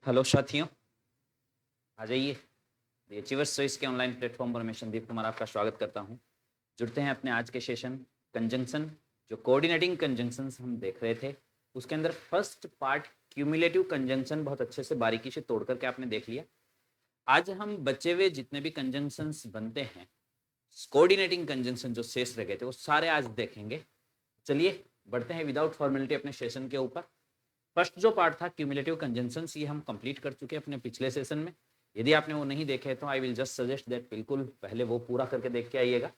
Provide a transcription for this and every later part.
Hello साथियों, आ जाइए। The achievers choice के ऑनलाइन प्लेटफॉर्म पर मैं संदीप कुमार आपका स्वागत करता हूं। जुड़ते हैं अपने आज के सेशन कंजंक्शन, जो कोऑर्डिनेटिंग कंजंक्शंस हम देख रहे थे उसके अंदर फर्स्ट पार्ट क्यूमुलेटिव कंजंक्शन बहुत अच्छे से बारीकी से तोड़ करके आपने देख लिया। आज हम बचे हुए जितने भी कंजंक्शंस बनते हैं, कोऑर्डिनेटिंग कंजंक्शन जो शेष रह गए थे वो सारे आज देखेंगे। चलिए बढ़ते हैं विदाउट फॉर्मेलिटी अपने सेशन के ऊपर। फर्स्ट जो पार्ट था क्यूमुलेटिव कंजंक्शंस, ये हम कंप्लीट कर चुके हैं अपने पिछले सेशन में। यदि आपने वो नहीं देखे तो I will just suggest that बिल्कुल पहले वो पूरा करके देख के आइएगा।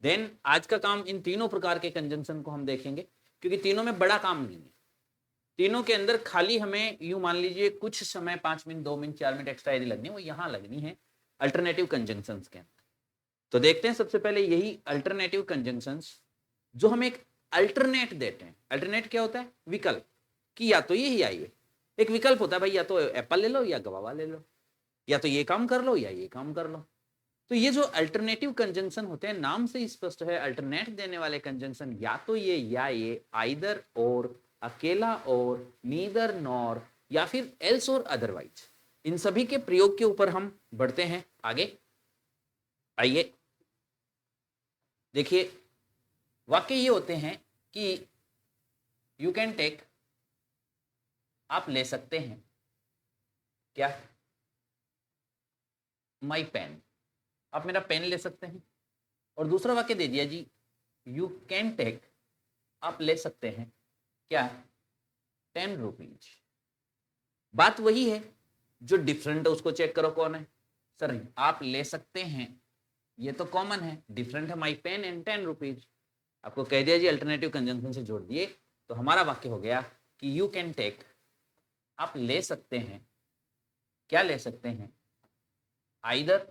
देन आज का काम इन तीनों प्रकार के कंजंक्शन को हम देखेंगे, क्योंकि तीनों में बड़ा काम नहीं है। तीनों के अंदर खाली हमें यूं मान लीजिए कुछ समय 5 मिनट 2 मिनट 4 मिनट एक्स्ट्रा यदि लगनी है, वो यहाँ लगनी है अल्टरनेटिव कंजंक्शंस के अंदर। तो देखते हैं सबसे पहले यही अल्टरनेटिव कंजंक्शंस जो हम एक अल्टरनेट देते हैं। अल्टरनेट क्या होता है? विकल्प, कि या तो ये ही आइए। एक विकल्प होता है भाई, या तो एप्पल ले लो या गवावा ले लो, या तो ये काम कर लो या ये काम कर लो। तो ये जो अल्टरनेटिव कंजंक्शन होते हैं, नाम से स्पष्ट है, अल्टरनेट देने वाले कंजंक्शन या तो ये या ये, आइदर और, अकेला और, नीदर नॉर, या फिर एल्स और अदरवाइज। इन सभी के प्रयोग के ऊपर हम बढ़ते हैं आगे। आइए देखिए, वाक्य ये होते हैं कि यू कैन टेक, आप ले सकते हैं क्या, माई पेन, आप मेरा पेन ले सकते हैं। और दूसरा वाक्य दे दिया जी, यू कैन टेक, आप ले सकते हैं क्या, 10 रुपीज। बात वही है, जो डिफरेंट है उसको चेक करो कौन है। सर आप ले सकते हैं, ये तो कॉमन है, डिफरेंट है माई पेन एंड 10 रुपीज। आपको कह दिया जी अल्टरनेटिव कंजंक्शन से जोड़ दिए, तो हमारा वाक्य हो गया कि यू कैन टेक, आप ले सकते हैं, क्या ले सकते हैं, आइदर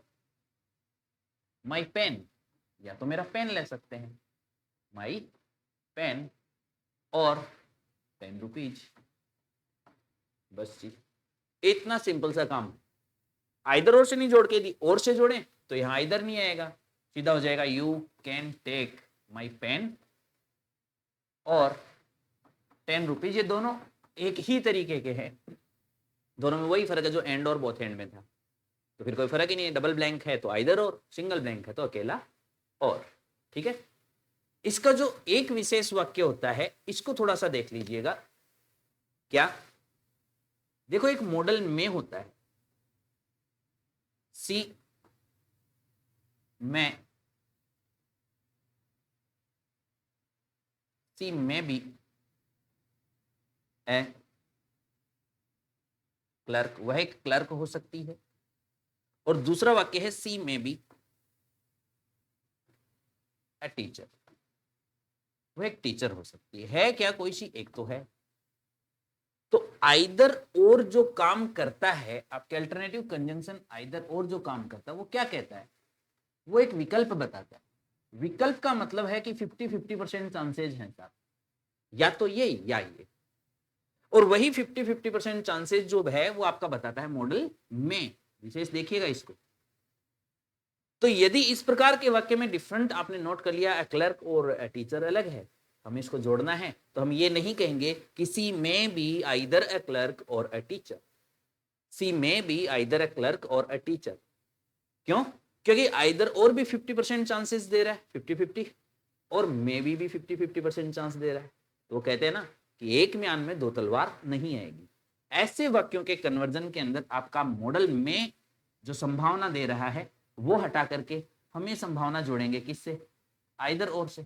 माई पेन, या तो मेरा पेन ले सकते हैं, माई पेन, और 10 रुपीज। बस जी, इतना सिंपल सा काम। आइदर और से नहीं जोड़ के दी, और से जोड़ें तो यहां आइदर नहीं आएगा, सीधा हो जाएगा you can take my pen और 10 रुपीज। ये दोनों एक ही तरीके के हैं, दोनों में वही फर्क है जो एंड और बोथ एंड में था। तो फिर कोई फर्क ही नहीं है, डबल ब्लैंक है तो आइदर और, सिंगल ब्लैंक है तो अकेला और। ठीक है, इसका जो एक विशेष वाक्य होता है इसको थोड़ा सा देख लीजिएगा। क्या? देखो एक मॉडल में होता है, सी में, सी में बी ए क्लर्क, वह एक क्लर्क हो सकती है। और दूसरा वाक्य है सी में बी ए टीचर, वह एक टीचर हो सकती है। क्या कोई सी एक तो है। तो आइदर और जो काम करता है, आपके अल्टरनेटिव कंजंक्शन आइदर और जो काम करता है वो क्या कहता है? वो एक विकल्प बताता है। विकल्प का मतलब है कि 50-50% चांसेज हैं साहब, या तो ये या ये। और वही 50-50% चांसेस जो है वो आपका बताता है मॉडल में। विशेष देखिएगा इसको। तो यदि इस प्रकार के वाक्य में डिफरेंट आपने नोट कर लिया, क्लर्क और टीचर अलग है, हमें इसको जोड़ना है, तो हम ये नहीं कहेंगे कि सी में be either a clerk or a teacher. सी में be either a clerk or a teacher. क्यों? क्योंकि आइदर और भी 50% चांसेस दे रहा है, 50-50, और मे भी 50-50% चांस दे रहा है। तो वो कहते हैं ना कि एक म्यान में दो तलवार नहीं आएगी। ऐसे वाक्यों के कन्वर्जन के अंदर आपका मॉडल में जो संभावना दे रहा है वो हटा करके हम ये संभावना जोड़ेंगे किससे? आइदर और से।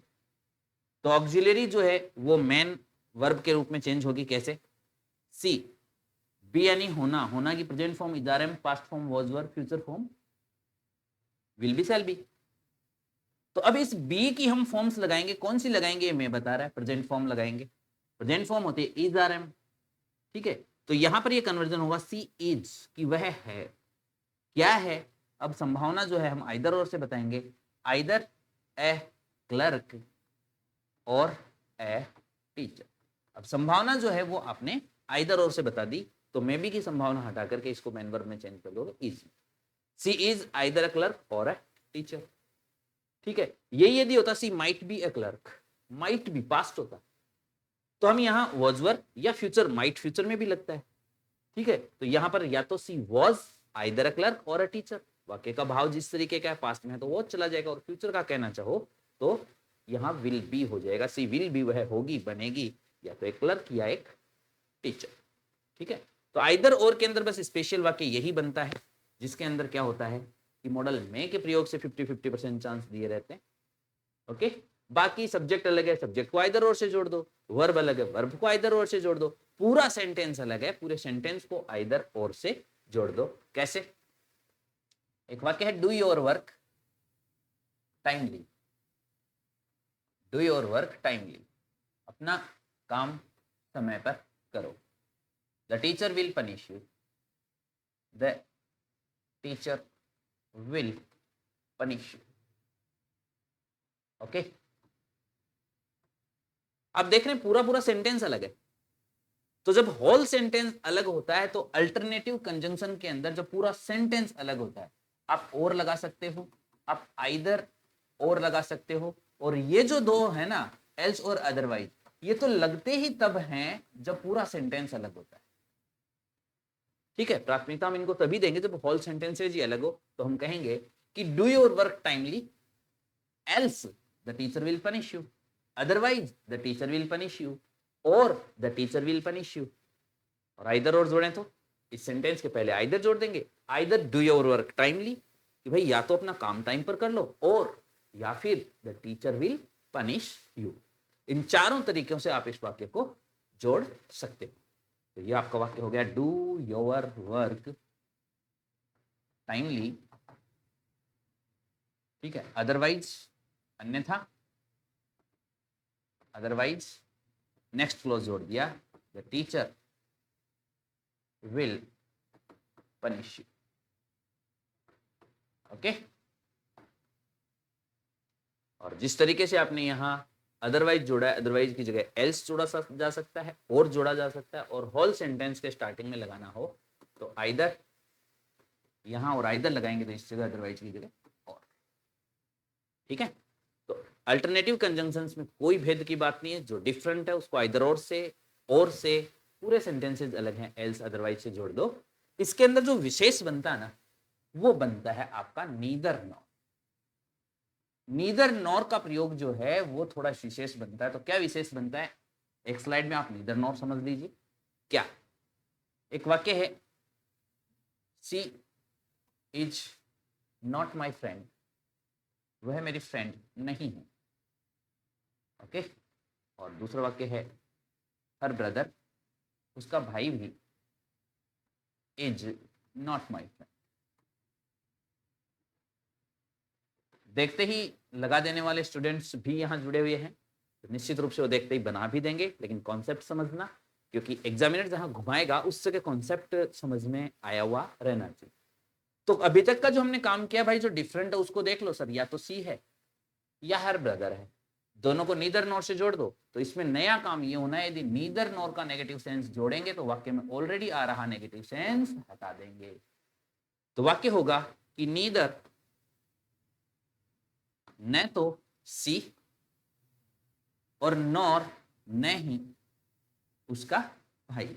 तो ऑक्सिलरी जो है वो मेन वर्ब के रूप में चेंज होगी। कैसे? सी बी यानी होना, होना की present form is are am, past form was were, future form will be shall be. तो अब इस बी की हम फॉर्म्स लगाएंगे, कौन सी लगाएंगे मैं बता रहा है, प्रेजेंट फॉर्म लगाएंगे। प्रेजेंट फॉर्म होती है इज आर एम। ठीक है, तो यहां पर ये कन्वर्जन होगा सी इज कि वह है। क्या है? अब संभावना जो है हम आइदर और से बताएंगे, आइदर ए क्लर्क और ए टीचर। अब संभावना जो है वो आपने आइदर और से बता दी, तो मे बी की संभावना हटा करके इसको मेन वर्ब में चेंज कर दोगे, is. C is either a clerk or a teacher. ठीक है, यही यदि होता C might be a clerk, might be past होता, तो हम यहां वाज वर या फ्यूचर, माइट फ्यूचर में भी लगता है, ठीक है, तो यहां पर या तो सी was either a clerk or a teacher, वाक्य का भाव जिस तरीके का है, पास्ट में है तो वॉज चला जाएगा, और फ्यूचर का कहना चाहो तो यहाँ विल बी हो जाएगा, सी विल बी वह होगी बनेगी या तो एक क्लर्क या एक टीचर। ठीक है, तो आइदर और के अंदर बस स्पेशल वाक्य यही बनता है जिसके अंदर क्या होता है कि मॉडल में के प्रयोग से 50-50% चांस दिए रहते हैं। ओके, बाकी सब्जेक्ट अलग है, सब्जेक्ट को आइदर और से जोड़ दो, वर्ब अलग है, वर्ब को आइदर और से जोड़ दो, पूरा सेंटेंस अलग है, पूरे सेंटेंस को आइदर और से जोड़ दो। कैसे? एक वाक्य है do your work timely, do your work timely, अपना काम समय पर करो। The teacher will punish you, the teacher will punish you. Okay, आप देख रहे हैं पूरा पूरा सेंटेंस अलग है, तो जब होल सेंटेंस अलग होता है तो अल्टरनेटिव कंजंक्शन के अंदर जब पूरा सेंटेंस अलग होता है, आप और लगा सकते हो, आप आइदर और लगा सकते हो, और ये जो दो है ना एल्स और अदरवाइज, ये तो लगते ही तब हैं जब पूरा सेंटेंस अलग होता है। ठीक है, प्राथमिकता हम इनको तभी देंगे जब होल सेंटेंसेज ही अलग हो, तो हम कहेंगे कि do your work timely else the teacher will punish you, otherwise the teacher will punish you, or the teacher will punish you. और आइदर और जोड़ें तो इस सेंटेंस के पहले आइदर जोड़ देंगे, either do your work timely कि भाई या तो अपना काम टाइम पर कर लो, और या फिर the teacher will punish you. इन चारों तरीकों से आप इस वाक्य को जोड़ सकते हो। तो ये आपका वाक्य हो गया डू योर वर्क टाइमली, ठीक है, अदरवाइज अन्यथा, अदरवाइज नेक्स्ट क्लॉज जोड़ दिया the teacher will punish you. Okay, और जिस तरीके से आपने यहां अदरवाइज जोड़ा है, अदरवाइज की जगह एल्स जोड़ा जा सकता है, और जोड़ा जा सकता है, और होल सेंटेंस के स्टार्टिंग में लगाना हो तो आइदर यहां और आइदर लगाएंगे तो इस जगह अदरवाइज की जगह और। ठीक है, तो अल्टरनेटिव कंजंक्शंस में कोई भेद की बात नहीं है, जो डिफरेंट है उसको आइदर और से, पूरे सेंटेंसेस अलग हैं एल्स अदरवाइज से जोड़ दो। इसके अंदर जो विशेष बनता है ना वो बनता है आपका नीदर नॉर। नीदर नॉर का प्रयोग जो है वो थोड़ा विशेष बनता है। तो क्या विशेष बनता है, एक स्लाइड में आप नीदर नॉर समझ लीजिए। क्या, एक वाक्य है she is not my friend, वह मेरी फ्रेंड नहीं है। ओके, और दूसरा वाक्य है हर ब्रदर, उसका भाई भी इज नॉट माई फ्रेंड। देखते ही लगा देने वाले स्टूडेंट्स भी यहाँ जुड़े हुए हैं, तो निश्चित रूप से वो देखते ही बना भी देंगे, लेकिन कॉन्सेप्ट समझना, क्योंकि एग्जामिनर जहां घुमाएगा उस जगह कॉन्सेप्ट समझ में आया हुआ रहना चाहिए। तो अभी तक का जो हमने काम किया भाई, जो डिफरेंट है उसको देख लो सर, या तो सी है या हर ब्रदर है, दोनों को नीदर नॉर से जोड़ दो। तो इसमें नया काम ये होना है, यदि नीदर नॉर का नेगेटिव सेंस जोड़ेंगे तो वाक्य में ऑलरेडी आ रहा नेगेटिव सेंस हटा देंगे। तो वाक्य होगा कि नीदर, न तो सी, और नॉर नहीं उसका भाई,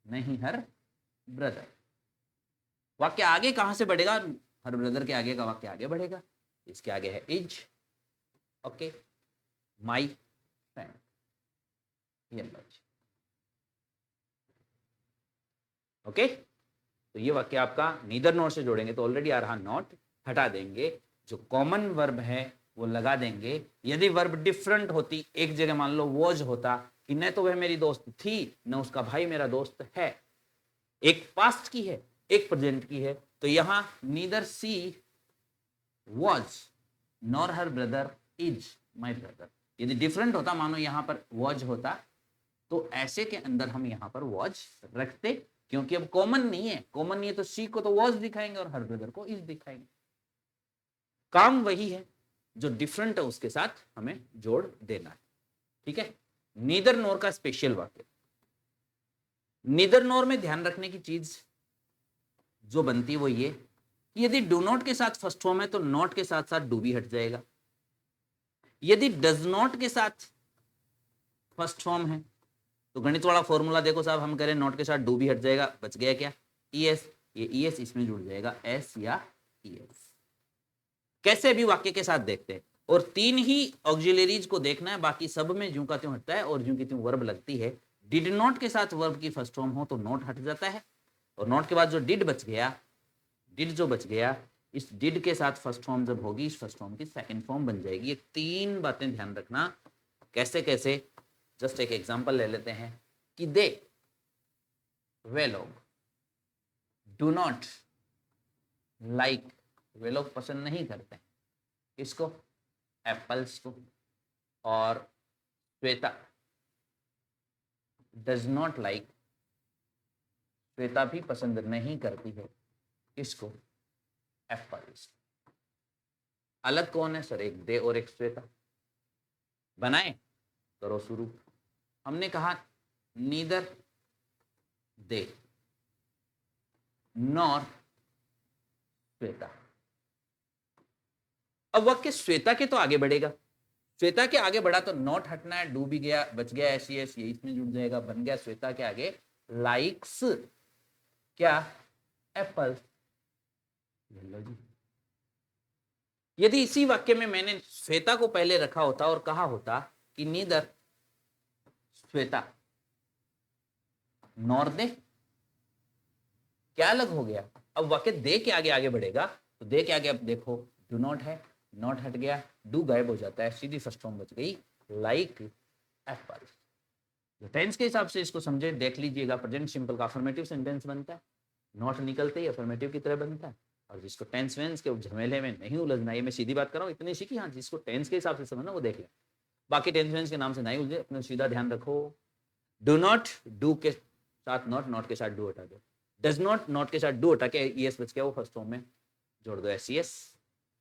नहीं हर ब्रदर। वाक्य आगे कहां से बढ़ेगा, हर ब्रदर के आगे का वाक्य आगे बढ़ेगा, इसके आगे है इज, ओके, माई फ्रेंड, ये ओके। तो ये वाक्य आपका नीदर नॉट से जोड़ेंगे तो ऑलरेडी आ रहा नॉट हटा देंगे, जो कॉमन वर्ब है वो लगा देंगे। यदि वर्ब डिफरेंट होती, एक जगह मान लो वॉज होता कि न तो वह मेरी दोस्त थी न उसका भाई मेरा दोस्त है, एक पास्ट की है एक प्रेजेंट की है, तो यहां neither she was nor her brother is my brother. यदि डिफरेंट होता, मानो यहां पर वॉज होता, तो ऐसे के अंदर हम यहां पर वॉज रखते, क्योंकि अब कॉमन नहीं है, कॉमन नहीं है तो सी को तो वॉज दिखाएंगे और हर ब्रदर को इज दिखाएंगे। काम वही है, जो डिफरेंट है उसके साथ हमें जोड़ देना है। ठीक है, नीदर नॉर का स्पेशल वाक्य, नीदर नॉर में ध्यान रखने की चीज जो बनती है वो ये कि यदि डू नॉट के साथ फर्स्ट फॉर्म है तो नॉट के साथ साथ डू भी हट जाएगा। यदि डज नॉट के साथ फर्स्ट फॉर्म है तो गणित वाला फॉर्मूला देखो साहब, हम करें नॉट के साथ डू भी हट जाएगा, बच गया क्या ईएस, ये ईएस इसमें जुड़ जाएगा एस या ईएस। कैसे भी वाक्य के साथ देखते हैं, और तीन ही ऑक्सिलरीज को देखना है, बाकी सब में ज्यों का त्यों हटता है और ज्यों की त्यों वर्ब लगती है। डिड नॉट के साथ वर्ब की फर्स्ट फॉर्म हो तो नॉट हट जाता है, और नॉट के बाद जो डिड बच गया, डिड जो बच गया, इस डिड के साथ फर्स्ट फॉर्म जब होगी, इस फर्स्ट फॉर्म की सेकंड फॉर्म बन जाएगी। ये तीन बातें ध्यान रखना। कैसे कैसे, जस्ट एक एग्जांपल ले लेते हैं कि दे वे लोग डू नॉट लाइक, वे लोग पसंद नहीं करते किसको, एप्पल्स को, और Shweta does not like, Shweta भी पसंद नहीं करती है किसको, एप्पल्स। अलग कौन है सर, एक दे और एक श्वेता। बनाए, करो शुरू। हमने कहा नीदर दे नॉर श्वेता। अब वाक्य श्वेता के तो आगे बढ़ेगा, श्वेता के आगे बढ़ा तो नॉट हटना है, डू भी गया, बच गया एस ये इसमें जुड़ जाएगा, बन गया श्वेता के आगे लाइक्स क्या, एप्पल। यदि इसी वाक्य में मैंने श्वेता को पहले रखा होता और कहा होता कि नीदर श्वेता नॉर दे, क्या अलग हो गया। अब वाक्य दे के आगे आगे बढ़ेगा, तो दे के आगे अब देखो डू नॉट है, नॉट हट गया, डू गायब हो जाता है, सीधी फर्स्ट फॉर्म बच गई लाइक एप्पल। तो टेंस के हिसाब से इसको समझे, देख लीजिएगा, प्रेजेंट सिंपल का अफर्मेटिव सेंटेंस बनता है, नॉट निकलते ही अफर्मेटिव की तरह बनता है। और जिसको टेंस वेंस के झमेले में नहीं उलझना, ये मैं सीधी बात कर रहा हूँ, इतनी सीखी, हाँ जिसको टेंस के हिसाब से समझना वो देख ले, बाकी टेंस वेंस के नाम से नहीं उलझे, अपना सीधा ध्यान रखो। डू नॉट, डू के साथ नॉट, नॉट के साथ डू हटा दो, डज नॉट, नॉट के साथ डू हटा के ईएस बच गया, वो फर्स्ट फॉर्म में जोड़ दो एसईएस,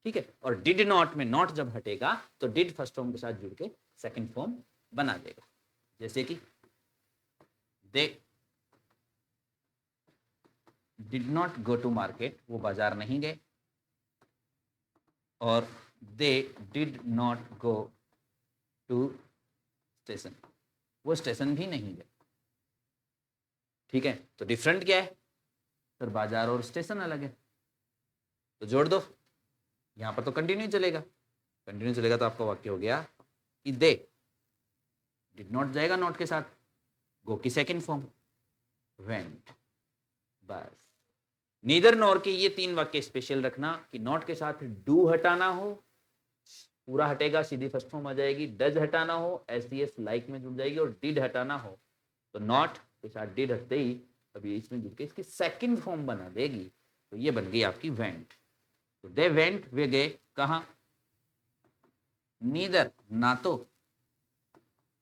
ठीक है। और डिड नॉट में नॉट जब हटेगा तो डिड फर्स्ट फॉर्म के साथ जुड़ के सेकंड फॉर्म बना देगा। जैसे कि they did not go to market, वो बाजार नहीं गए, और they did not go to station, वो स्टेशन भी नहीं गए, ठीक है। तो डिफरेंट क्या है सर, बाजार और स्टेशन अलग है, तो जोड़ दो, यहां पर तो कंटिन्यू चलेगा, कंटिन्यू चलेगा तो आपका वाक्य हो गया कि दे डिड नॉट जाएगा नॉट के साथ, गो की सेकंड फॉर्म वेंट, बस। नीदर नॉर के ये तीन वाक्य स्पेशल रखना कि नॉट के साथ डू हटाना हो, पूरा हटेगा, सीधी फर्स्ट फॉर्म आ जाएगी, डज हटाना हो एसडीएस लाइक में जुड़ जाएगी, और डिड हटाना हो तो नॉट के साथ डिड हटते ही अभी इसमें जुड़ के इसकी सेकंड फॉर्म बना देगी, तो ये बन गई आपकी वेंट। तो दे वेंट, वे गए कहां, नीदर ना तो,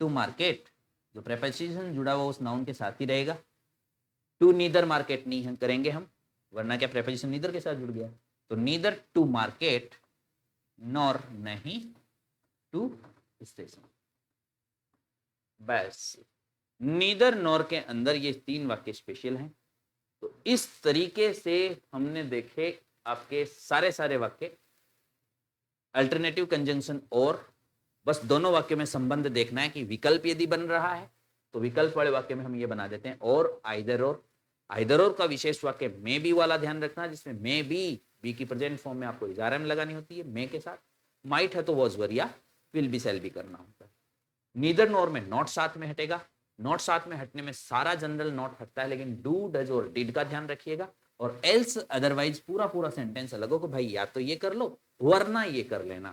टू मार्केट, जो प्रेपोजिशन जुड़ा हुआ उस नाउन के साथ ही रहेगा, टू नीदर मार्केट नहीं करेंगे हम, वरना क्या प्रेपोजिशन नीदर के साथ जुड़ गया, तो नीदर टू मार्केट नॉर नहीं टू स्टेशन, बस। नीदर नॉर के अंदर ये तीन वाक्य स्पेशल हैं। तो इस तरीके से हमने देखे आपके सारे सारे वाक्य, अल्टरनेटिव कंजंक्शन, और बस दोनों वाक्यों में संबंध देखना है कि विकल्प यदि बन रहा है तो विकल्प वाले वाक्य में हम ये बना देते हैं, और आइदर और, आइदर और का विशेष वाक्य मे बी वाला ध्यान रखना, जिसमें मे बी की प्रेजेंट फॉर्म में आपको इजारा लगानी होती है मे के साथ, माइट है तो वॉज वर या विल बी सेल भी करना होता है। नीदर नॉर में नॉट साथ में हटेगा, नॉट साथ में हटने में सारा जनरल नॉट हटता है, लेकिन डू डज और डिड का ध्यान रखिएगा, और एल्स अदरवाइज पूरा पूरा सेंटेंस अलग हो कि भाई या तो ये कर लो वरना ये कर लेना,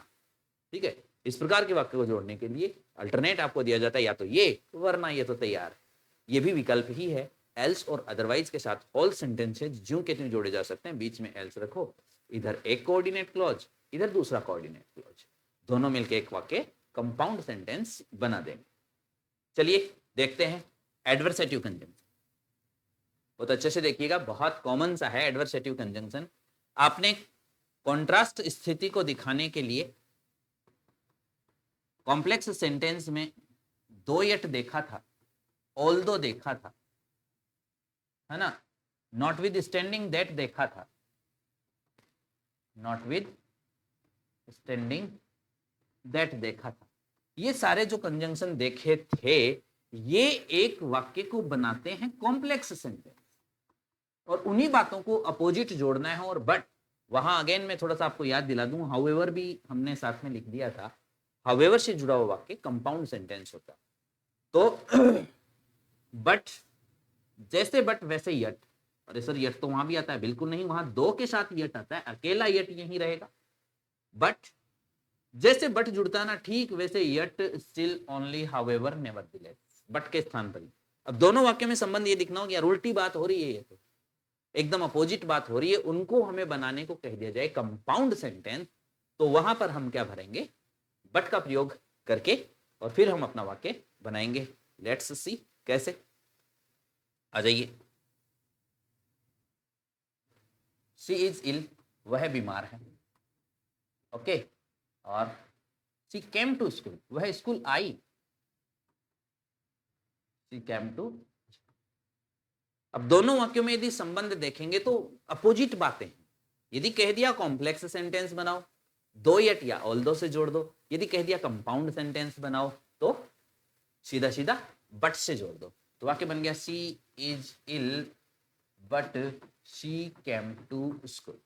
ठीक है। इस प्रकार के वाक्य को जोड़ने के लिए अल्टरनेट आपको दिया जाता है, या तो ये वरना ये तो तैयार है, ये भी विकल्प ही है। एल्स और अदरवाइज के साथ ऑल सेंटेंसेज ज्यों के त्यों जोड़े जा सकते हैं, बीच में एल्स रखो, इधर एक कोऑर्डिनेट क्लॉज, इधर दूसरा कोऑर्डिनेट क्लॉज, दोनों मिलकर एक वाक्य कंपाउंड सेंटेंस बना देंगे। चलिए देखते हैं एडवर्सेटिव कंजंक्शन, बहुत अच्छे से देखिएगा, बहुत कॉमन सा है एडवर्सेटिव कंजंक्शन। आपने कॉन्ट्रास्ट स्थिति को दिखाने के लिए कॉम्प्लेक्स सेंटेंस में दो यट देखा था, ऑल्दो देखा था, है ना, नॉट विद स्टैंडिंग दैट देखा था, नॉट विद स्टैंडिंग दैट देखा था। ये सारे जो कंजंक्शन देखे थे, ये एक वाक्य को बनाते हैं कॉम्प्लेक्स सेंटेंस, और उन्हीं बातों को अपोजिट जोड़ना है। और बट वहां अगेन मैं थोड़ा सा आपको याद दिला दूं, हाउएवर भी हमने साथ में लिख दिया था। हाउएवर से जुड़ा हुआ वाक्य कंपाउंड सेंटेंस होता है। तो बट, जैसे बट वैसे यट। अरे सर यट तो वहां भी आता है, बिल्कुल नहीं, वहां दो के साथ यट आता है, अकेला यट यही रहेगा। बट जैसे बट जुड़ता है ना, ठीक वैसे yet, still, only, however, nevertheless, but के स्थान पर ही। अब दोनों वाक्य में संबंध ये दिखना हो कि यार उल्टी बात हो रही है, ये तो एकदम अपोजिट बात हो रही है, उनको हमें बनाने को कह दिया जाए कंपाउंड सेंटेंस, तो वहां पर हम क्या भरेंगे, बट का प्रयोग करके, और फिर हम अपना वाक्य बनाएंगे। लेट्स सी कैसे। आ जाइए। शी इज इल, वह बीमार है। ओके। और शी केम टू स्कूल, वह स्कूल आई। She came to. अब दोनों वाक्यों में यदि संबंध देखेंगे तो अपोजिट बातें हैं। यदि कह दिया कॉम्प्लेक्स सेंटेंस बनाओ, दो यट या ऑल दो से जोड़ दो। यदि कह दिया कंपाउंड सेंटेंस बनाओ तो सीधा सीधा बट से जोड़ दो। तो वाक्य बन गया she is ill but she came to school.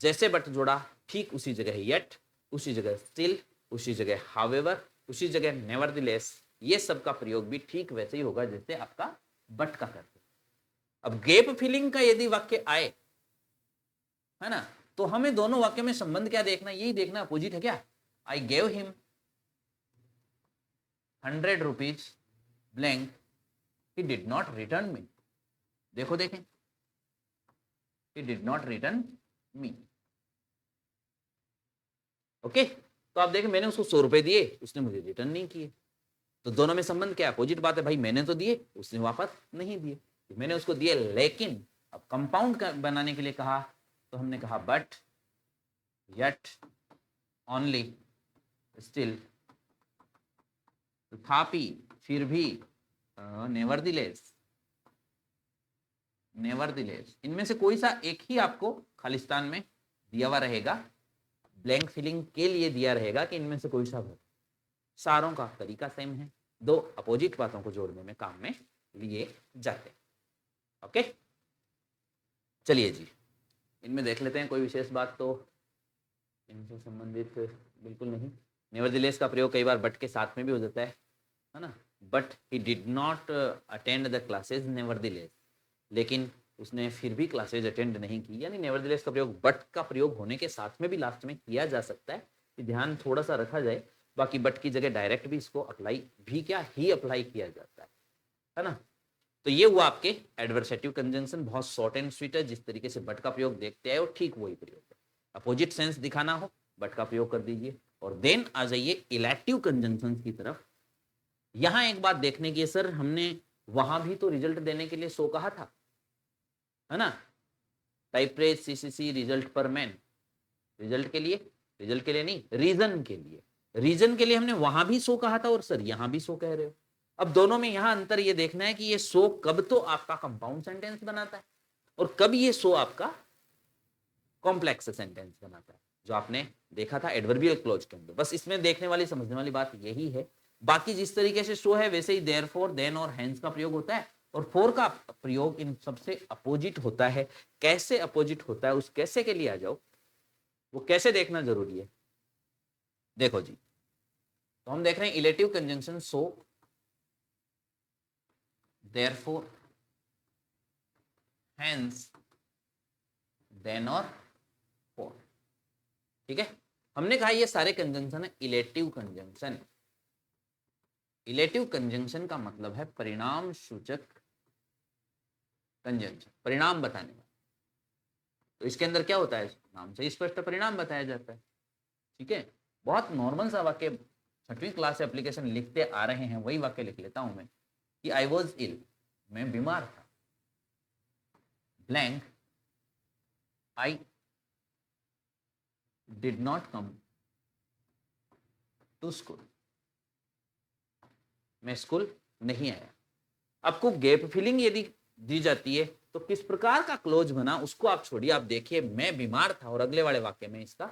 जैसे बट जोड़ा, ठीक उसी जगह यट, उसी जगह स्टिल, उसी जगह हाउएवर, उसी जगह नेवरदलेस। ये सब का प्रयोग भी ठीक वैसे ही होगा जैसे आपका बट का करते। अब गैप फिलिंग का यदि वाक्य आए, है ना, तो हमें दोनों वाक्य में संबंध क्या देखना, यही देखना अपोजिट है क्या। I gave him 100 rupees blank, he did not return me. देखो देखें, he did not return me. Okay. तो आप देखें, मैंने उसको 100 रुपए दिए, उसने मुझे रिटर्न नहीं किए। तो दोनों में संबंध क्या, अपोजिट बात है भाई, मैंने तो दिए, उसने वापस नहीं दिए। मैंने उसको दिए, लेकिन अब कंपाउंड बनाने के लिए कहा, तो हमने कहा बट, यट, ओनली, स्टिल, तथापि, फिर भी, नेवरदलेस, नेवरदलेस। इनमें से कोई सा एक ही आपको खालिस्तान में दिया हुआ रहेगा, ब्लैंक फिलिंग के लिए दिया रहेगा कि इनमें से कोई सा भर। सारों का तरीका सेम है, दो अपोजिट बातों को जोड़ने में काम में लिए जाते हैं। ओके, चलिए जी, इनमें देख लेते हैं कोई विशेष बात तो इनसे संबंधित बिल्कुल नहीं। नेवरदलेस का प्रयोग कई बार बट के साथ में भी हो जाता है ना। But he did not attend the classes nevertheless, लेकिन उसने फिर भी क्लासेज अटेंड नहीं की, यानी नेवरदलेस का प्रयोग बट का प्रयोग होने के साथ में भी लास्ट में किया जा सकता है, कि ध्यान थोड़ा सा रखा जाए। बाकी बट की जगह डायरेक्ट भी इसको अप्लाई भी क्या ही अप्लाई किया जाता है ना। तो ये हुआ आपके एडवर्सेटिव कंजंक्शन, बहुत शॉर्ट एंड स्वीट है। जिस तरीके से बट का प्रयोग देखते हैं वो ठीक वही प्रयोग है। अपोजिट सेंस दिखाना हो, बट का प्रयोग कर दीजिए। और देन आ जाइए इलेक्टिव कंजंक्शन की तरफ। यहां एक बात देखने की है सर, हमने वहां भी तो रिजल्ट देने के लिए सो कहा था, है ना। टाइपरेज सीसीसी रिजल्ट पर मैन, रिजल्ट के लिए, रिजल्ट के लिए नहीं, रीजन के लिए, रीजन के लिए हमने वहां भी सो कहा था, और सर यहां भी सो कह रहे हो। अब दोनों में यहां अंतर ये देखना है कि ये सो कब तो आपका कंपाउंड सेंटेंस बनाता है, और कब ये सो आपका कॉम्प्लेक्स सेंटेंस बनाता है, जो आपने देखा था एडवर्बियल क्लॉज के अंदर। बस इसमें देखने वाली समझने वाली बात यही है। बाकी जिस तरीके से सो है वैसे ही देयरफॉर, देन और हेंस का प्रयोग होता है, और फोर का प्रयोग इन सबसे अपोजिट होता है। कैसे अपोजिट होता है, उस कैसे के लिए आ जाओ, वो कैसे देखना जरूरी है। देखो जी, तो हम देख रहे हैं illative conjunction so, therefore, hence, then और फॉर। ठीक है, हमने कहा ये सारे कंजंक्शन है इलेटिव कंजंक्शन। इलेटिव कंजंक्शन का मतलब है परिणाम सूचक कंजंक्शन, परिणाम बताने वाला। तो इसके अंदर क्या होता है, नाम से स्पष्ट परिणाम बताया जाता है। ठीक है, बहुत नॉर्मल सा वाक्य, 6वीं क्लास से एप्लीकेशन लिखते आ रहे हैं, वही वाक्य लिख लेता हूं मैं, कि आई वॉज इल, मैं बीमार था, blank, I did not come to school, मैं स्कूल नहीं आया। आपको गैप फिलिंग यदि दी जाती है तो किस प्रकार का क्लोज बना उसको आप छोड़िए, आप देखिए मैं बीमार था, और अगले वाले वाक्य में इसका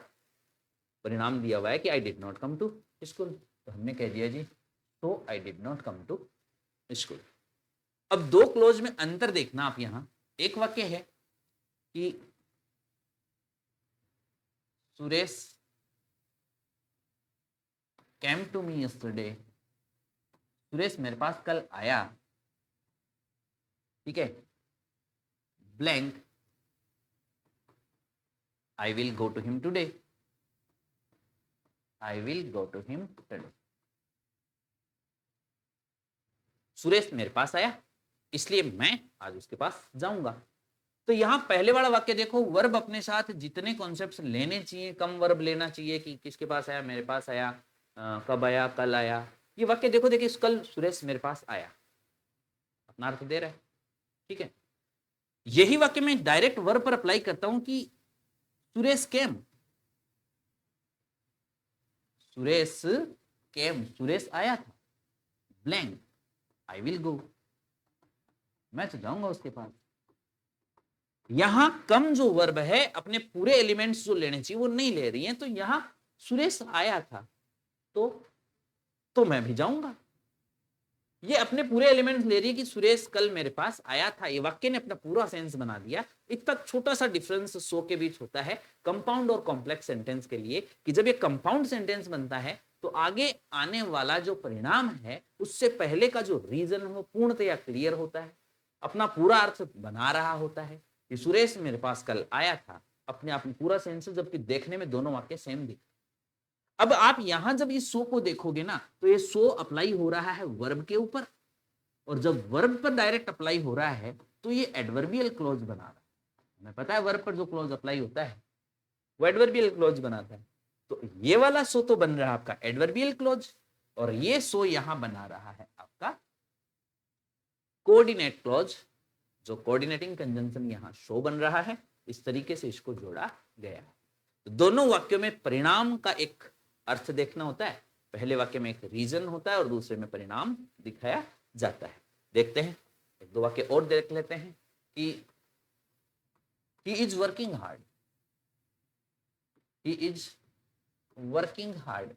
परिणाम दिया हुआ है कि I did not come to school. तो हमने कह दिया जी तो I did not come to school. अब दो क्लोज में अंतर देखना आप यहां। एक वाक्य है कि Suresh came to me yesterday, Suresh मेरे पास कल आया, ठीक है, blank I will go to him today, I will go to him today. Suresh मेरे पास आया इसलिए मैं आज उसके पास जाऊंगा। तो यहां पहले वाला वाक्य देखो, वर्ब अपने साथ जितने कॉन्सेप्ट्स लेने चाहिए कम वर्ब लेना चाहिए कि किसके पास आया, मेरे पास आया, कब आया, कल आया। ये वाक्य देखो, देखिए कल सुरेश मेरे पास आया, अपना अर्थ दे रहा है, ठीक है। यही वाक्य मैं डायरेक्ट वर्ब पर अप्लाई करता हूं कि सुरेश केम, सुरेश केम, सुरेश आया था, ब्लैंक आई विल गो, मैं तो जाऊंगा उसके पास। यहां कम जो वर्ब है अपने पूरे एलिमेंट्स जो लेने चाहिए वो नहीं ले रही है, तो यहां सुरेश आया था तो मैं भी जाऊंगा। ये अपने पूरे एलिमेंट्स ले रही है कि सुरेश कल मेरे पास आया था। ये वाक्य ने अपना पूरा सेंस बना दिया। इतना छोटा सा डिफरेंस सो के बीच होता है कंपाउंड और कॉम्प्लेक्स सेंटेंस के लिए, कि जब ये कंपाउंड सेंटेंस बनता है तो आगे आने वाला जो परिणाम है उससे पहले का जो रीजन है वो पूर्णतया क्लियर होता है, अपना पूरा अर्थ बना रहा होता है कि सुरेश मेरे पास कल आया था, अपने आप में पूरा सेंस, जबकि देखने में दोनों वाक्य सेम दिखते। अब आप यहां जब इस सो को देखोगे ना तो ये सो अप्लाई हो रहा है वर्ब के ऊपर, और जब वर्ब पर डायरेक्ट अप्लाई हो रहा है तो ये एडवर्बियल क्लॉज बना रहा है। हमें पता है वर्ब पर जो क्लॉज अप्लाई होता है वो एडवर्बियल क्लॉज बनाता है। तो ये वाला सो तो बन रहा है आपका एडवर्बियल क्लॉज, और ये सो यहां बना रहा है आपका कोऑर्डिनेट क्लॉज, जो कोऑर्डिनेटिंग कंजंक्शन यहां शो बन रहा है। इस तरीके से इसको जोड़ा गया है। तो दोनों वाक्यों में परिणाम का एक अर्थ देखना होता है। पहले वाक्य में एक रीजन होता है और दूसरे में परिणाम दिखाया जाता है। देखते हैं एक दो वाक्य और देख लेते हैं कि he is working hard, he is working hard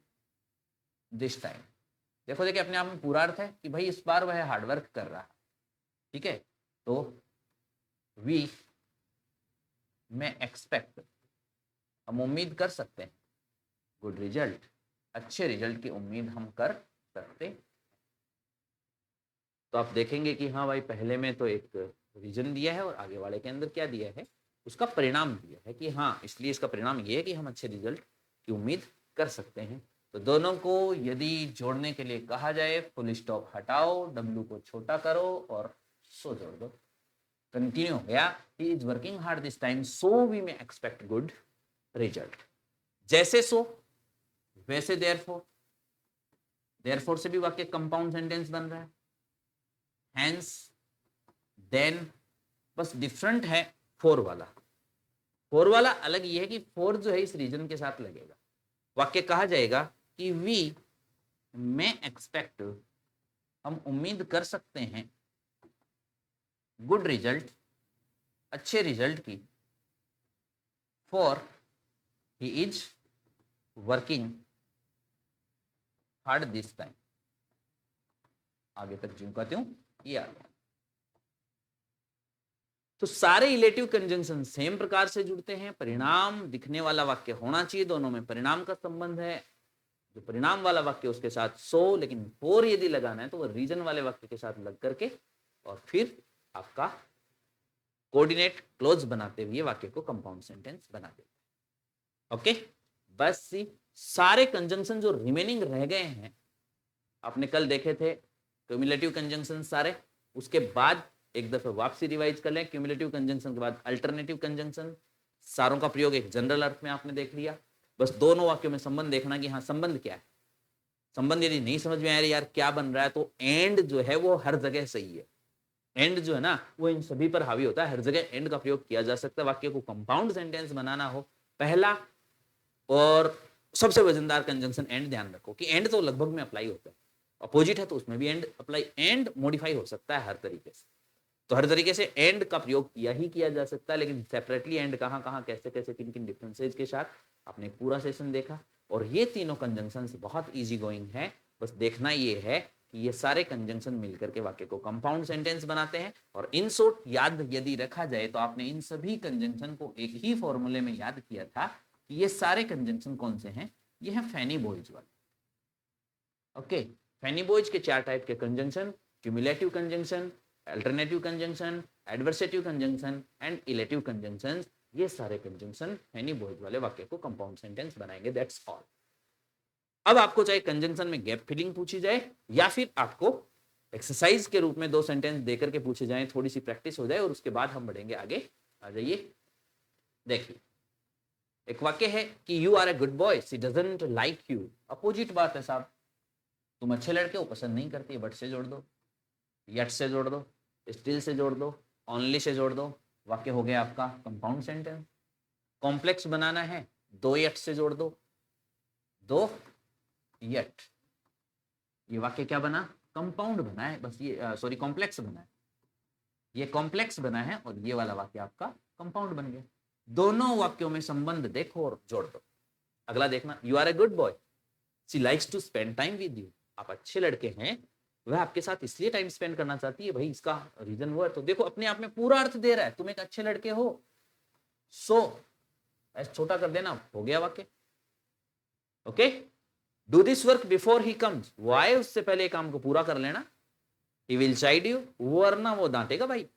this time। देखो देखिए अपने आप में पूरा अर्थ है कि भाई इस बार वह हार्डवर्क कर रहा है, ठीक है। तो वी में एक्सपेक्ट, हम उम्मीद कर सकते हैं, गुड रिजल्ट, अच्छे रिजल्ट की उम्मीद हम कर सकते। तो आप देखेंगे कि हाँ भाई पहले में तो एक रीजन दिया है और आगे वाले के अंदर क्या दिया है, उसका परिणाम दिया है कि हाँ इसलिए इसका परिणाम ये है कि हम अच्छे रिजल्ट की उम्मीद कर सकते हैं। तो दोनों को यदि जोड़ने के लिए कहा जाए, फुल स्टॉप हटाओ, डब्ल्यू को छोटा करो और सो जोड़ दो, कंटिन्यू हो गया। He is working hard this time so we may expect good result. जैसे सो वैसे देयरफॉर, देयरफॉर से भी वाक्य कंपाउंड सेंटेंस बन रहा है, हैंस, देन, बस डिफरेंट है फोर वाला। फोर वाला अलग ये है कि फोर जो है इस रीजन के साथ लगेगा। वाक्य कहा जाएगा कि वी में एक्सपेक्ट, हम उम्मीद कर सकते हैं, गुड रिजल्ट, अच्छे रिजल्ट की, for he is working hard this time. आगे तक ज्यों का त्यों ये आ गया। तो सारे रिलेटिव कंजंक्शन सेम प्रकार से जुड़ते हैं। परिणाम दिखने वाला वाक्य होना चाहिए, दोनों में परिणाम का संबंध है। जो परिणाम वाला वाक्य उसके साथ सो, लेकिन फोर यदि लगाना है तो वह रीजन वाले वाक्य के साथ लग करके और फिर आपका कोऑर्डिनेट क्लोज बनाते हुए वाक्य को कंपाउंड सेंटेंस बना देते हैं। ओके, बस सारे कंजंक्शन जो रिमेनिंग रह गए हैं, आपने कल देखे थे क्यूमुलेटिव कंजंक्शन सारे, उसके बाद एक दफे वापसी रिवाइज कर लें। क्यूमुलेटिव कंजंक्शन के बाद अल्टरनेटिव कंजंक्शन, सारों का प्रयोग एक जनरल अर्थ में आपने देख लिया। बस दोनों वाक्यों में संबंध देखना कि हाँ संबंध क्या है। संबंध यदि नहीं समझ में आ रहा यार क्या बन रहा है, तो एंड जो है वो हर जगह सही है। एंड जो है ना वो इन सभी पर हावी होता है, हर जगह एंड का प्रयोग किया जा सकता है। वाक्य को कंपाउंड सेंटेंस बनाना हो, पहला और सबसे वजनदार कंजंक्शन एंड, ध्यान रखो कि एंड तो लगभग में अप्लाई होता है, अपोजिट है तो उसमें भी एंड अप्लाई, एंड मॉडिफाई हो सकता है हर तरीके से। तो हर तरीके से एंड का प्रयोग किया ही किया जा सकता है, लेकिन सेपरेटली एंड कहाँ कहाँ कैसे कैसे किन किन डिफरेंसेज के साथ आपने पूरा सेशन देखा। और ये तीनों कंजंक्शंस बहुत इजी गोइंग है, बस देखना ये है कि ये सारे कंजंक्शन मिलकर के वाक्य को कंपाउंड सेंटेंस बनाते हैं। और इन शॉर्ट याद यदि रखा जाए तो आपने इन सभी कंजंक्शन को एक ही फॉर्मूले में याद किया था कि ये सारे कंजंक्शन कौन से हैं, ये हैं फैनी बॉयज वाले। ओके, फैनी बॉयज के 4 टाइप के conjunction, cumulative conjunction, alternative conjunction, adversative conjunction and illative conjunction, ये सारे कंजंक्शन फैनी बॉयज वाले वाक्य को कंपाउंड सेंटेंस बनाएंगे। That's all. अब आपको चाहे कंजंक्शन में गैप फिलिंग पूछी जाए या फिर आपको एक्सरसाइज के रूप में 2 सेंटेंस देकर के पूछे जाएं, थोड़ी सी प्रैक्टिस हो जाए और उसके बाद हम बढ़ेंगे आगे। आ जाइए, देखिए एक वाक्य है कि you are a good boy, she doesn't like you. Opposite बात है साहब, तुम अच्छे लड़के हो, पसंद नहीं करती है। बट से जोड़ दो, यट से जोड़ दो, स्टिल से जोड़ दो, ओनली से जोड़ दो, वाक्य हो गया आपका कंपाउंड सेंटेंस। कॉम्प्लेक्स बनाना है, 2 यट से जोड़ दो, 2 यट, ये वाक्य क्या बना, कंपाउंड बना है। बस ये सॉरी कॉम्प्लेक्स बना है, ये कॉम्प्लेक्स बना है और ये वाला वाक्य आपका कंपाउंड बन गया। दोनों वाक्यों में संबंध देखो और जोड़ दो। अगला देखना, you are a good boy, she likes to spend time with you. आप अच्छे लड़के हैं, वह आपके साथ इसलिए टाइम स्पेंड करना चाहती है। भाई इसका रीजन वो है, तो देखो अपने आप में पूरा अर्थ दे रहा है, तुम एक अच्छे लड़के हो। सो ऐसा छोटा कर देना, हो गया वाक्य। Okay, do this work before he comes, वो आए उससे पहले काम को पूरा कर लेना। ही विल चाइड यू, वरना वो डांटेगा भाई।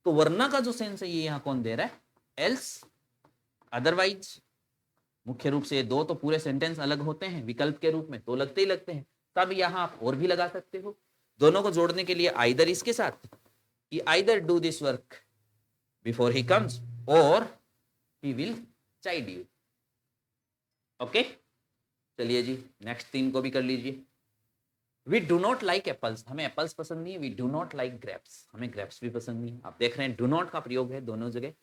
तो वरना का जो सेंस है ये यहां कौन दे रहा है, एल्स, अदरवाइज। मुख्य रूप से ये 2 तो पूरे सेंटेंस अलग होते हैं, विकल्प के रूप में तो लगते ही लगते हैं, तब यहां आप और भी लगा सकते हो। दोनों को जोड़ने के लिए आइदर इसके साथ कि either do this work before he comes or he will chide you. Okay, चलिए जी नेक्स्ट 3 को भी कर लीजिए। We do not like apples, हमें एप्पल्स पसंद नहीं है। We do not like grapes, हमें ग्रेप्स भी पसंद नहीं है। आप देख रहे हैं डू नॉट का प्रयोग है दोनों जगह,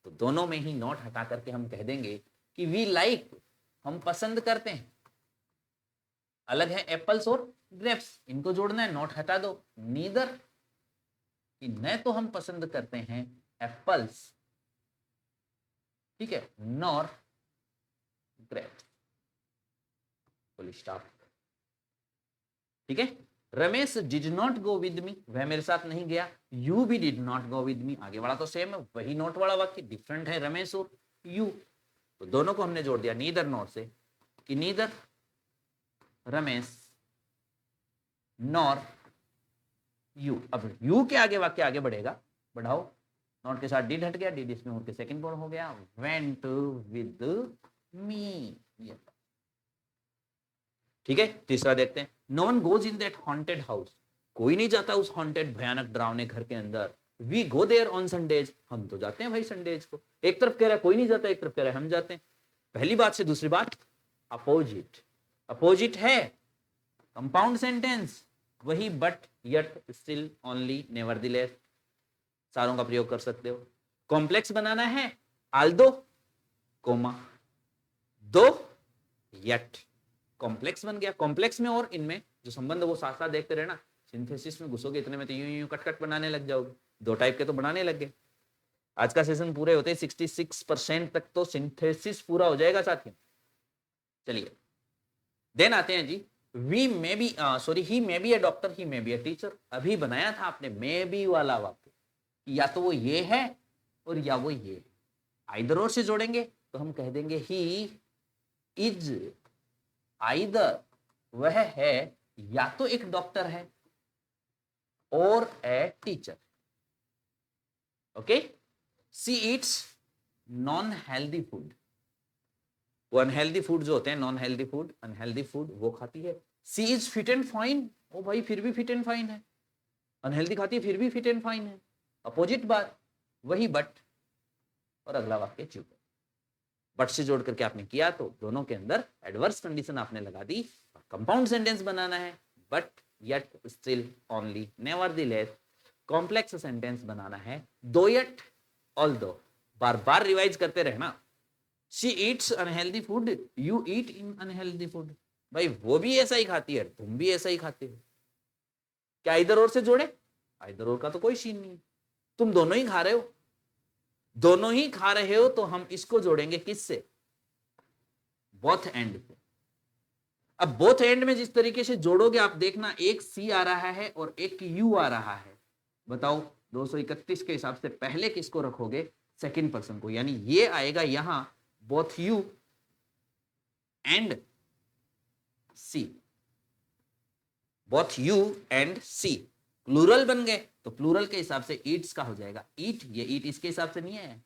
तो दोनों में ही नॉट हटा करके हम कह देंगे कि वी लाइक, हम पसंद करते हैं। अलग है एप्पल्स और ग्रेप्स, इनको जोड़ना है, नॉट हटा दो। नीदर, कि न तो हम पसंद करते हैं एप्पल्स, ठीक है, नॉर ग्रेप्स, फुल स्टॉप। ठीक है, Ramesh did not go with me, वह मेरे साथ नहीं गया। यू भी did not go with me, आगे वाला तो सेम है, वही नॉट वाला वाक्य, डिफरेंट है रमेश और यू, तो दोनों को हमने जोड़ दिया नीदर नॉट से, कि नीदर रमेश नॉर यू। अब यू के आगे वाक्य आगे बढ़ेगा, बढ़ाओ, नॉट के साथ डिड हट गया, डिड इसमें होकर सेकंड फॉर्म हो गया, वेंट विद मी। ठीक है, तीसरा देखते हैं, no one goes in that haunted house, कोई नहीं जाता उस हॉन्टेड भयानक डरावने घर के अंदर। We go there on Sundays, हम तो जाते हैं भाई संडेज को। एक तरफ कह रहा है कोई नहीं जाता, एक तरफ कह रहा है हम जाते हैं। पहली बात से दूसरी बात अपोजिट, अपोजिट है कंपाउंड सेंटेंस वही, बट यट स्टिल ओनली नेवरदीलेस, सारों का प्रयोग कर सकते हो। कॉम्प्लेक्स बनाना है, आल्दो कोमा दो यट, कॉम्प्लेक्स बन गया। कॉम्प्लेक्स में और इनमें जो संबंध वो साथ साथ देखते रहना, सिंथेसिस में घुसोगे इतने में तो यूं यूं कट कट बनाने लग जाओगे, 2 टाइप के तो बनाने लग गए। आज का सेशन पूरे होते 66% तक तो सिंथेसिस पूरा हो जाएगा साथियों। चलिए देन आते हैं जी, we may be sorry he may be a doctor, he may be a teacher. अभी बनाया था आपने मे बी वाला वाक्य, या तो वो ये है और या वो ये, आइदर और से जोड़ेंगे तो हम कह देंगे ही इज आइदर, वह है या तो एक डॉक्टर है और a teacher. Okay, she eats non healthy food, वो अनहेल्दी फूड जो होते हैं, non healthy food, unhealthy food वो खाती है। She is fit and fine, ओ भाई फिर भी फिट एंड फाइन है, अनहेल्दी खाती है फिर भी फिट एंड फाइन है। अपोजिट बात वही बट, और अगला वाक्य चुप। बट से जोड़ करके आपने किया तो दोनों के अंदर एडवर्स कंडीशन आपने लगा दी। कंपाउंड सेंटेंस बनाना है, but yet still only nevertheless. Complex sentence बनाना है, दो यट ऑल्दो, बार बार रिवाइज करते रहना। She eats unhealthy food, you eat in unhealthy food, भाई वो भी ऐसा ही खाती है, तुम भी ऐसा ही खाते हो। क्या इधर और से जोड़े, इधर और का तो कोई सीन नहीं है, तुम दोनों ही खा रहे हो, दोनों ही खा रहे हो, तो हम इसको जोड़ेंगे किससे, बोथ एंड पे। अब बोथ एंड में जिस तरीके से जोड़ोगे आप देखना, एक सी आ रहा है और एक यू आ रहा है। बताओ 231 के हिसाब से पहले किसको रखोगे? सेकंड पर्सन को, यानी ये आएगा यहां both you and she, both you and she plural बन गए, तो प्लूरल के हिसाब से ईट्स का हो जाएगा ईट। ये ईट इसके हिसाब से नहीं आया,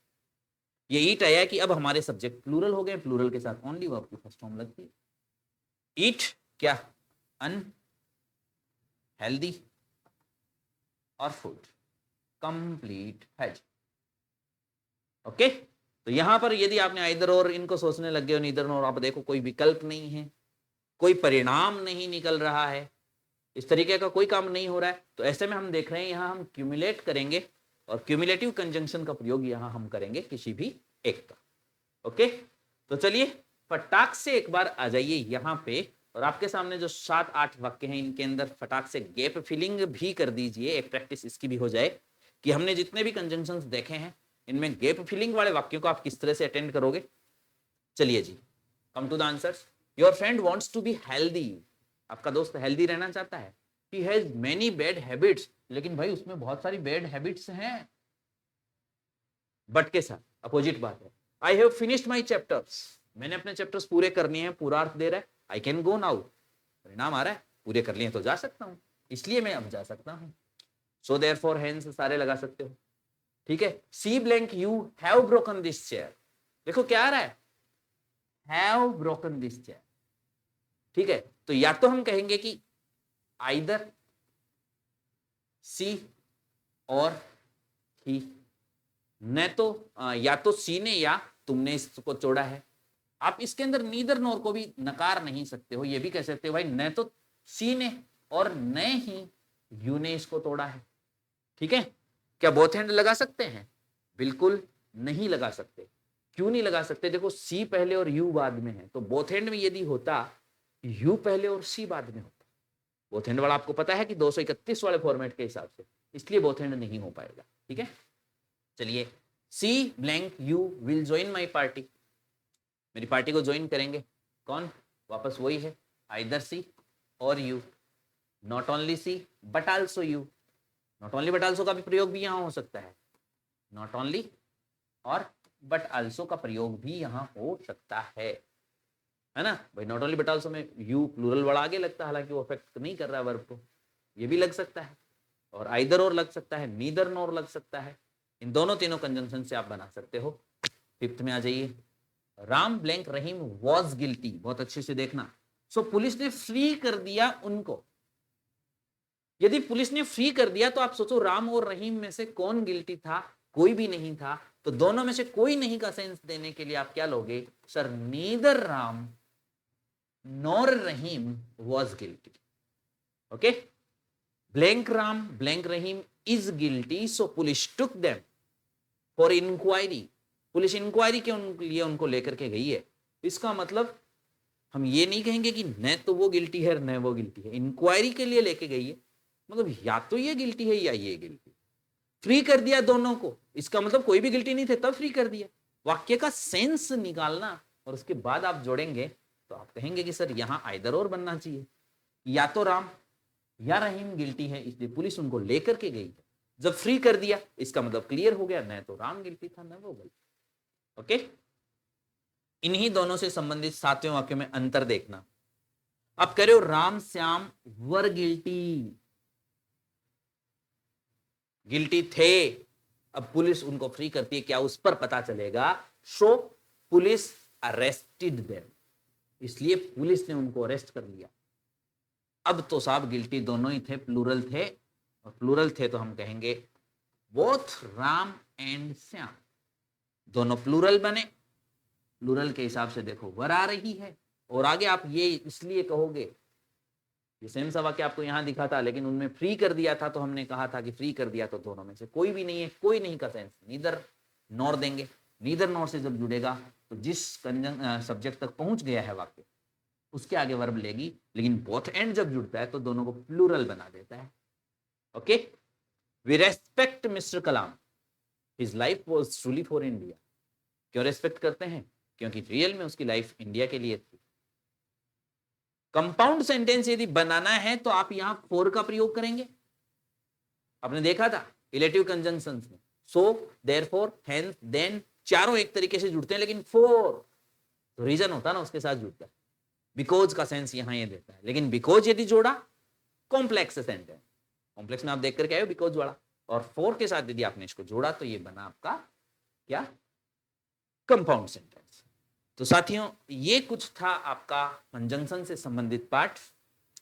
ये ईट आया कि अब हमारे सब्जेक्ट प्लूरल हो गए, प्लूरल के साथ ओनली वर्ब की फर्स्ट फॉर्म लगती है। ईट क्या? अनहेल्दी और फूड, कंप्लीट हैज। ओके, तो यहां पर यदि आपने आइदर और इनको सोचने लग गए, नीदर और, आप देखो कोई विकल्प नहीं है, कोई परिणाम नहीं निकल रहा है, इस तरीके का कोई काम नहीं हो रहा है, तो ऐसे में हम देख रहे हैं यहां हम क्यूमुलेट करेंगे और क्यूमुलेटिव कंजंक्शन का प्रयोग यहां हम करेंगे किसी भी एक का। ओके, तो चलिए फटाक से एक बार आ जाइए यहां पे, और आपके सामने जो 7-8 वाक्य हैं इनके अंदर फटाक से गैप फिलिंग भी कर दीजिए, एक प्रैक्टिस इसकी भी हो जाए कि हमने जितने भी कंजंक्शंस देखे हैं इनमें गैप फिलिंग वाले वाक्यों को आप किस तरह से अटेंड करोगे। चलिए जी, come to the answers. Your friend wants to be healthy, आपका दोस्त हेल्दी रहना चाहता है। He has many bad habits, लेकिन भाई उसमें बहुत सारी बैड हैबिट्स हैं, बट के साथ अपोजिट बात है। I have finished my chapters, मैंने अपने चैप्टर्स पूरे करने हैं, पूरा अर्थ दे रहा है। आई कैन गो नाउ, परिणाम आ रहा है पूरे कर लिए तो जा सकता हूं, इसलिए मैं अब जा सकता हूं। सो देयरफॉर हेंस सारे लगा सकते हो, ठीक है। C blank you have broken this chair, देखो क्या आ रहा है, हैव ब्रोकन दिस चेयर, ठीक है। तो या तो हम कहेंगे कि आइदर सी और ही, न तो या तो सी ने या तुमने इसको तोड़ा है। आप इसके अंदर नीदर नोर को भी नकार नहीं सकते हो, ये भी कह सकते हो भाई न तो सी ने और न ही यू ने इसको तोड़ा है, ठीक है। क्या बोथ हैंड लगा सकते हैं? बिल्कुल नहीं लगा सकते। क्यों नहीं लगा सकते? देखो सी पहले और यू बाद में है, तो बोथ हैंड में यदि होता यू पहले और सी बाद में होता, बोथ हैंड वाला आपको पता है कि 231 वाले फॉर्मेट के हिसाब से, इसलिए बोथ हैंड नहीं हो पाएगा, ठीक है। चलिए, C blank you will join my party, मेरी पार्टी को ज्वाइन करेंगे कौन? वापस वही है, either C or you. Not only C but also you, not only but also का भी प्रयोग भी यहां हो सकता है, नॉट ओनली और बट आल्सो का प्रयोग भी यहां हो सकता है ना भाई। नॉट ओनली बट आल्सो में यू प्लूरल वर्ड आगे लगता है, हालांकि वो अफेक्ट नहीं कर रहा है वर्ब को, ये भी लग सकता है, और आइदर और लग सकता है, नीदर नोर लग सकता है। इन दोनों तीनों कंजंक्शन से आप बना सकते हो। फिफ्थ में आ जाइए, Ram blank Rahim was guilty, बहुत अच्छे से देखना। सो पुलिस ने फ्री कर दिया उनको, यदि पुलिस ने फ्री कर दिया तो आप सोचो राम और रहीम में से कौन गिल्टी था? कोई भी नहीं था, तो दोनों में से कोई नहीं का सेंस देने के लिए आप क्या लोगे? Sir neither Ram nor Rahim was guilty. Okay, blank Ram blank Rahim is guilty, so police took them for inquiry, police inquiry के लिए उनको लेकर के गई है। इसका मतलब हम ये नहीं कहेंगे कि न तो वो गिल्टी है न वो गिल्टी है, इंक्वायरी के लिए लेके गई है, मतलब या तो ये गिल्टी है या ये गिल्टी। फ्री कर दिया दोनों को, इसका मतलब कोई भी गिल्टी नहीं थे तब फ्री कर दिया। वाक्य का सेंस निकालना और उसके बाद आप जोड़ेंगे तो आप कहेंगे कि सर यहां आइदर और बनना चाहिए, या तो राम या रहीम गिल्टी है इसलिए पुलिस उनको लेकर के गई है। जब फ्री कर दिया इसका मतलब क्लियर हो गया, न तो राम गिल्टी था न वो गिल्टी। ओके, इन्हीं दोनों से संबंधित 7वें वाक्य में अंतर देखना। आप कह रहे हो राम श्याम वर गिल्टी, गिल्टी थे, अब पुलिस उनको फ्री करती है, क्या उस पर पता चलेगा? सो पुलिस अरेस्टेड देम, इसलिए पुलिस ने उनको अरेस्ट कर लिया। अब तो साहब गिल्टी दोनों ही थे, प्लूरल थे, और प्लूरल थे तो हम कहेंगे बोथ राम एंड श्याम, दोनों प्लूरल बने। प्लूरल के हिसाब से देखो वर आ रही है, और आगे आप ये इसलिए कहोगे, ये सेम सा वाक्य आपको यहां दिखा था, लेकिन उनमें फ्री कर दिया था, तो हमने कहा था कि फ्री कर दिया तो दोनों में से कोई भी नहीं है, कोई नहीं का सेंस, नीदर नॉर देंगे। नीदर नॉर से जब जुड़ेगा तो जिस सब्जेक्ट तक पहुंच गया है वाक्य उसके आगे वर्ब लेगी, लेकिन बोथ एंड जब जुड़ता है तो दोनों को प्लूरल बना देता है। Okay, we respect mister Kalam, his life was truly for India. क्यों रेस्पेक्ट करते हैं? क्योंकि रियल में उसकी लाइफ इंडिया के लिए थी। कंपाउंड सेंटेंस यदि बनाना है तो आप यहां फोर का प्रयोग करेंगे। आपने देखा था इलेटिव कंजंक्शन में, सो, देयरफॉर, हेंस, देन, चारों एक तरीके से जुड़ते हैं, लेकिन फोर रीजन होता है ना उसके साथ जुड़ता है। बिकॉज का सेंस यहां ये देता है, लेकिन बिकॉज यदि जोड़ा कॉम्प्लेक्स सेंटेंस, कॉम्प्लेक्स में आप देख करके आए हो बिकॉज वाला, और फोर के साथ यदि आपने इसको जोड़ा तो ये बना आपका क्या, कंपाउंड सेंटेंस। तो साथियों ये कुछ था आपका कंजंक्शन से संबंधित पार्ट,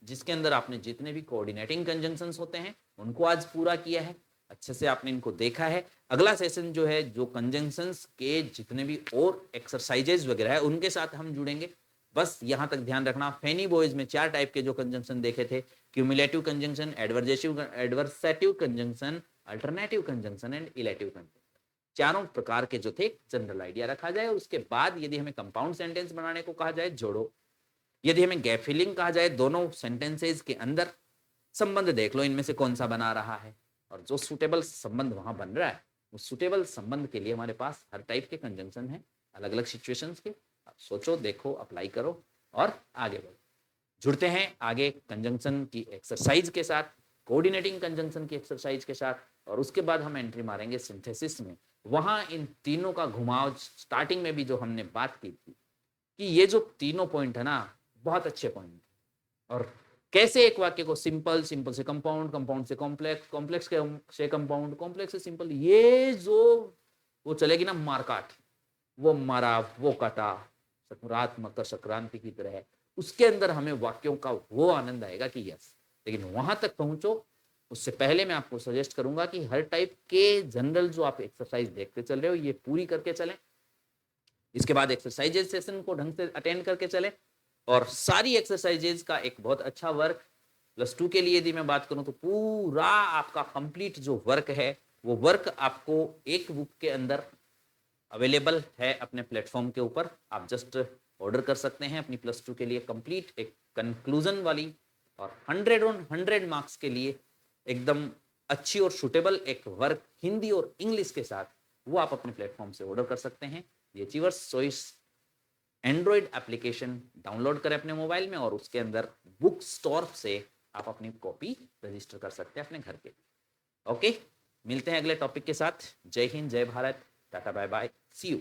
जिसके अंदर आपने जितने भी कोऑर्डिनेटिंग कंजंक्शंस होते हैं उनको आज पूरा किया है, अच्छे से आपने इनको देखा है। अगला सेशन जो है जो कंजंक्शंस के जितने भी और एक्सरसाइजेज वगैरह है उनके साथ हम जुड़ेंगे। बस यहां तक ध्यान रखना, फेनी बॉयज में 4 टाइप के जो कंजंक्शन देखे थे, cumulative conjunction, adversative conjunction, alternative conjunction and illative conjunction, चारों प्रकार के जो थे जनरल आइडिया रखा जाए। और उसके बाद यदि हमें कंपाउंड सेंटेंस बनाने को कहा जाए जोड़ो, यदि हमें गैप फिलिंग कहा जाए दोनों सेंटेंसेस के अंदर संबंध देख लो इनमें से कौन सा बना रहा है, और जो सुटेबल संबंध वहां बन रहा है उस सुटेबल संबंध के लिए हमारे पास हर टाइप के कंजंक्शन है अलग अलग सिचुएशंस के। आप सोचो, देखो, अप्लाई करो और आगे बढ़ो। जुड़ते हैं आगे कंजंक्शन की एक्सरसाइज के साथ, कोऑर्डिनेटिंग कंजंक्शन की एक्सरसाइज के साथ, और उसके बाद हम एंट्री मारेंगे सिंथेसिस में। वहां इन तीनों का घुमाव, स्टार्टिंग में भी जो हमने बात की थी कि ये जो तीनों पॉइंट है ना बहुत अच्छे पॉइंट, और कैसे एक वाक्य को सिंपल, सिंपल से कंपाउंड, कंपाउंड से कॉम्प्लेक्स, कॉम्प्लेक्स से कंपाउंड, कॉम्प्लेक्स से सिंपल, ये जो वो चलेगी ना मारकाट, वो मारा वो काटा, रात मकर संक्रांति की तरह है, उसके अंदर हमें वाक्यों का वो आनंद आएगा कि यस। लेकिन वहां तक पहुंचो उससे पहले मैं आपको सजेस्ट करूंगा कि हर टाइप के जनरल जो आप एक्सरसाइज देखते चल रहे हो ये पूरी करके चलें, इसके बाद एक्सरसाइजेज सेशन को ढंग से अटेंड करके चले, और सारी एक्सरसाइजेज का एक बहुत अच्छा वर्क +2 के लिए यदि मैं बात करूं तो पूरा आपका कंप्लीट जो वर्क है वो वर्क आपको एक बुक के अंदर अवेलेबल है अपने प्लेटफॉर्म के ऊपर। आप जस्ट ऑर्डर कर सकते हैं अपनी +2 के लिए कंप्लीट एक कंक्लूजन वाली, और 100 ऑन 100 मार्क्स के लिए एकदम अच्छी और सुटेबल एक वर्क हिंदी और इंग्लिश के साथ, वो आप अपने प्लेटफॉर्म से ऑर्डर कर सकते हैं। ये achievers choice Android application download करें अपने मोबाइल में, और उसके अंदर बुक स्टोर से आप अपनी कॉपी रजिस्टर कर सकते हैं अपने घर के। ओके, मिलते हैं अगले टॉपिक के साथ। जय हिंद, जय Bharat, tata, bye bye, see you.